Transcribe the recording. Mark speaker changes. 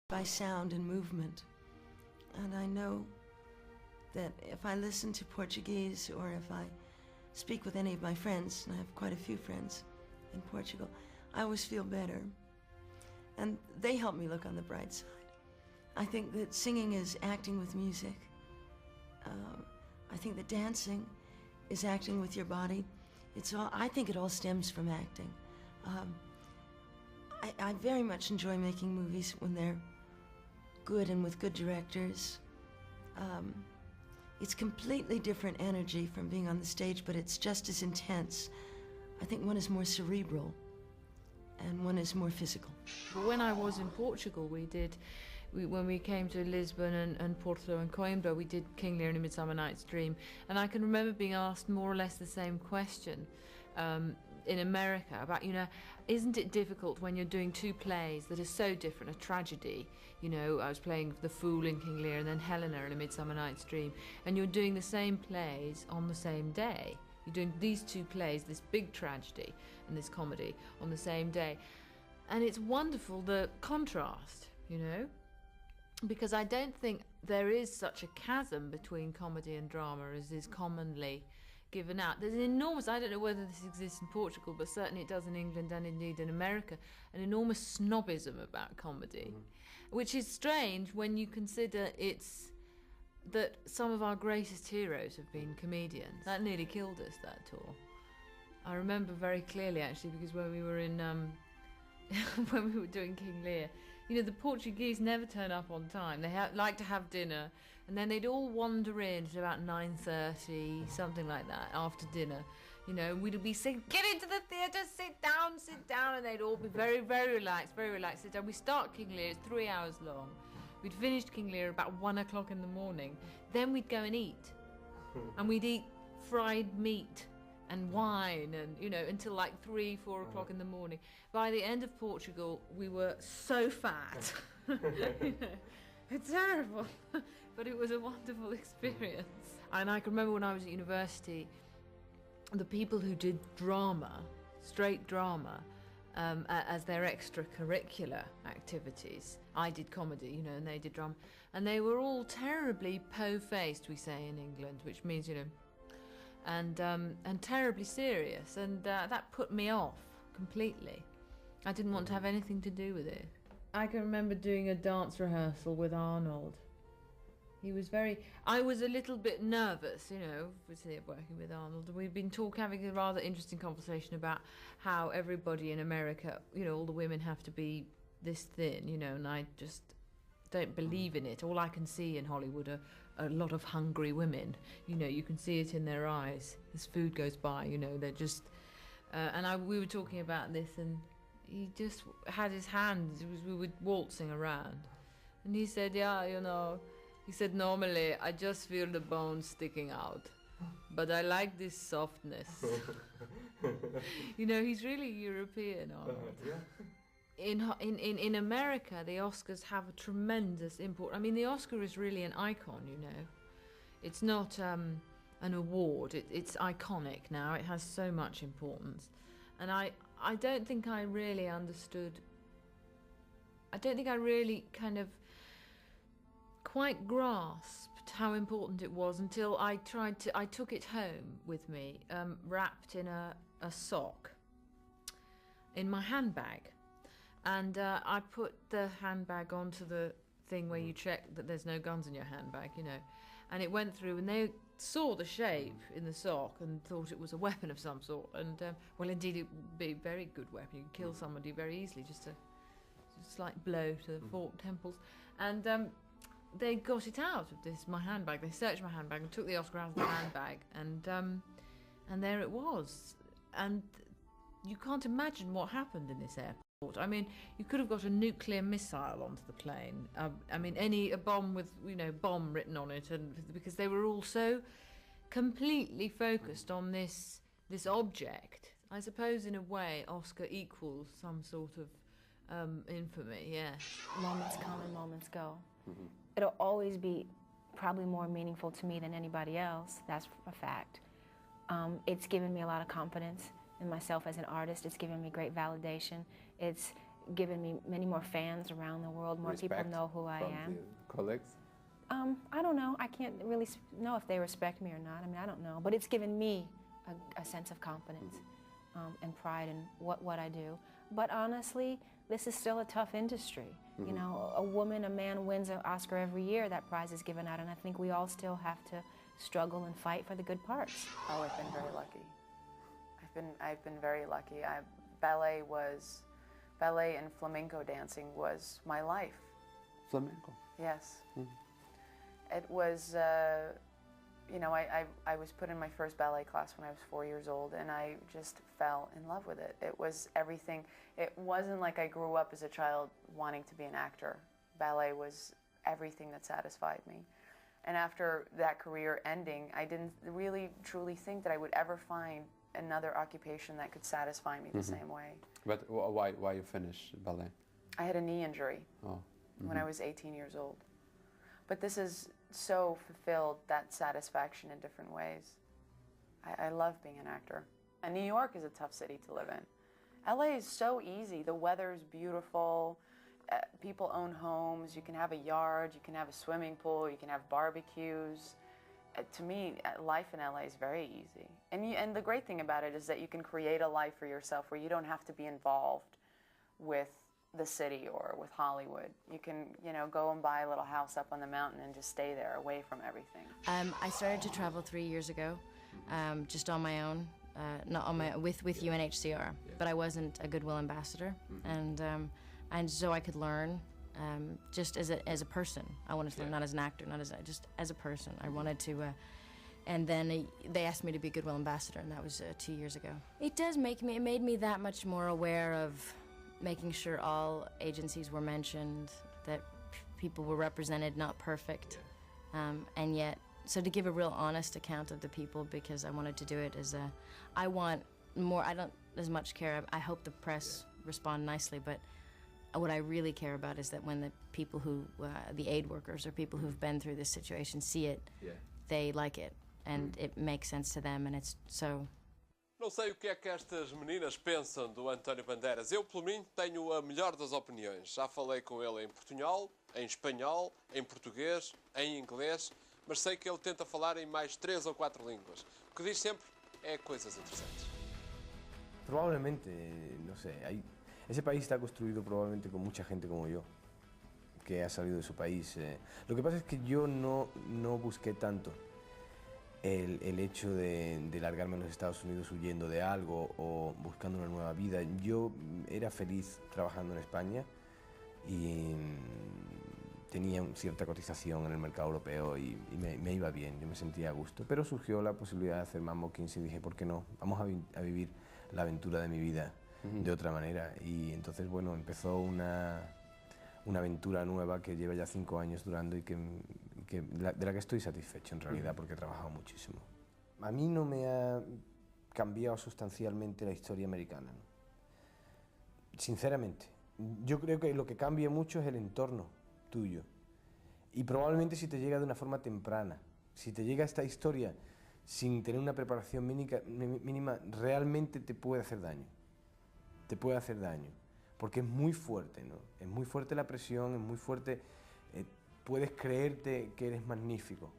Speaker 1: by sound and movement. And I know that if I listen to Portuguese or if I speak with any of my friends, and I have quite a few friends in Portugal, I always feel better. And they help me look on the bright side. I think that singing is acting with music. I think that dancing is acting with your body. I think it all stems from acting. I very much enjoy making movies when they're good and with good directors. It's completely different energy from being on the stage, but it's just as intense. I think one is more cerebral and one is more physical.
Speaker 2: When I was in Portugal, when we came to Lisbon and Porto and Coimbra, we did King Lear and A Midsummer Night's Dream. And I can remember being asked more or less the same question in America about, isn't it difficult when you're doing two plays that are so different, a tragedy? I was playing the Fool in King Lear and then Helena in A Midsummer Night's Dream, and you're doing the same plays on the same day. You're doing these two plays, this big tragedy and this comedy, on the same day. And it's wonderful, the contrast, because I don't think there is such a chasm between comedy and drama as is commonly given out. There's an enormous, I don't know whether this exists in Portugal, but certainly it does in England and indeed in America, an enormous snobism about comedy, which is strange when you consider that some of our greatest heroes have been comedians. That nearly killed us, that tour. I remember very clearly, actually, because when we were in when we were doing King Lear, the Portuguese never turn up on time. They like to have dinner, and then they'd all wander in at about 9:30, something like that, after dinner. We'd be saying, "Get into the theatre, sit down," and they'd all be very, very relaxed, sit down. We start King Lear, it's 3 hours long. We'd finished King Lear about 1 o'clock in the morning. Then we'd go and eat, and we'd eat fried meat and wine, and until like 3-4 o'clock in the morning. By the end of Portugal, we were so fat. It's terrible, but it was a wonderful experience. And I can remember when I was at university, the people who did drama, straight drama, as their extracurricular activities. I did comedy, and they did drama, and they were all terribly po-faced, we say in England, which means and terribly serious, and that put me off completely. I didn't want to have anything to do with it. I can remember doing a dance rehearsal with Arnold. I was a little bit nervous, working with Arnold. We'd been having a rather interesting conversation about how everybody in America, all the women have to be this thin, and I just don't believe in it. All I can see in Hollywood are a lot of hungry women. You can see it in their eyes as food goes by. They're just. We were talking about this, and he just had his hands. We were waltzing around, and he said, "Yeah, He said, normally I just feel the bones sticking out, but I like this softness." He's really European, Arnold. In America, the Oscars have a tremendous import. I mean, the Oscar is really an icon, It's not an award. It's iconic now. It has so much importance. And I don't think I really understood. I don't think I really kind of quite grasped how important it was until I took it home with me, wrapped in a sock in my handbag. And I put the handbag onto the thing where you check that there's no guns in your handbag, and it went through, and they saw the shape in the sock and thought it was a weapon of some sort. And well, indeed, it would be a very good weapon. You can kill somebody very easily, just a slight blow to the forked temples. And they got it out of my handbag. They searched my handbag and took the Oscar out of the handbag, and there it was. And you can't imagine what happened in this airport. I mean, you could have got a nuclear missile onto the plane. A bomb with, bomb written on it, and because they were all so completely focused on this object. I suppose, in a way, Oscar equals some sort of infamy, yeah.
Speaker 3: Moments come and moments go. Mm-hmm. It'll always be probably more meaningful to me than anybody else. That's a fact. It's given me a lot of confidence in myself as an artist. It's given me great validation. It's given me many more fans around the world. More people know who I am.
Speaker 4: Colleagues?
Speaker 3: I don't know. I can't really know if they respect me or not. I mean, I don't know. But it's given me a sense of confidence and pride in what I do. But honestly, this is still a tough industry. You know, a woman, a man wins an Oscar every year. That prize is given out, and I think we all still have to struggle and fight for the good parts.
Speaker 5: Oh, I've been very lucky. I've been very lucky. Ballet and flamenco dancing was my life.
Speaker 4: Flamenco?
Speaker 5: Yes. It was, you know, I was put in my first ballet class when I was 4 years old, and I just fell in love with it. It was everything. It wasn't like I grew up as a child wanting to be an actor. Ballet was everything that satisfied me. And after that career ending, I didn't really truly think that I would ever find another occupation that could satisfy me the same way.
Speaker 4: But why you finish ballet?
Speaker 5: I had a knee injury when I was 18 years old. But this has so fulfilled that satisfaction in different ways. I love being an actor. And New York is a tough city to live in. LA is so easy. The weather is beautiful. People own homes. You can have a yard. You can have a swimming pool. You can have barbecues. To me, life in LA is very easy. And the great thing about it is that you can create a life for yourself where you don't have to be involved with the city or with Hollywood. You can, you know, go and buy a little house up on the mountain and just stay there, away from everything.
Speaker 6: I started to travel 3 years ago, just on my own, not on my with UNHCR. But I wasn't a Goodwill ambassador, and so I could learn just as a person. I wanted to learn, not as an actor, just as a person. I wanted to. And then they asked me to be Goodwill ambassador, and that was 2 years ago. It made me that much more aware of making sure all agencies were mentioned, that people were represented, not perfect, and yet, so to give a real honest account of the people, because I wanted to do it as I want more, I don't as much care, I hope the press respond nicely, but what I really care about is that when the people who, the aid workers or people who've been through this situation see it, they like it, and it makes sense to them, and it's so...
Speaker 7: Não sei o que é que estas meninas pensam do António Bandeiras. Eu, pelo menos, tenho a melhor das opiniões. Já falei com ele em portunhol, em espanhol, em português, em inglês, mas sei que ele tenta falar em mais 3 ou 4 línguas. O que diz sempre é coisas interessantes.
Speaker 8: Probablemente, no sé, ese país está construido probablemente con mucha gente como yo, que ha salido de su país. Lo que pasa es que yo no busqué tanto el hecho de largarme a los Estados Unidos huyendo de algo o buscando una nueva vida. Yo era feliz trabajando en España y tenía cierta cotización en el mercado europeo y me iba bien, yo me sentía a gusto. Pero surgió la posibilidad de hacer Mambo 15 y dije, ¿por qué no? Vamos a vivir la aventura de mi vida de otra manera. Y entonces, bueno, empezó una aventura nueva que lleva ya 5 años durando y de la que estoy satisfecho en realidad, porque he trabajado muchísimo. A mí no me ha cambiado sustancialmente la historia americana, ¿no? Sinceramente. Yo creo que lo que cambia mucho es el entorno tuyo. Y probablemente si te llega de una forma temprana, si te llega esta historia sin tener una preparación mínima, realmente te puede hacer daño. Te puede hacer daño. Porque es muy fuerte, ¿no? Es muy fuerte la presión, es muy fuerte. Puedes creerte que eres magnífico.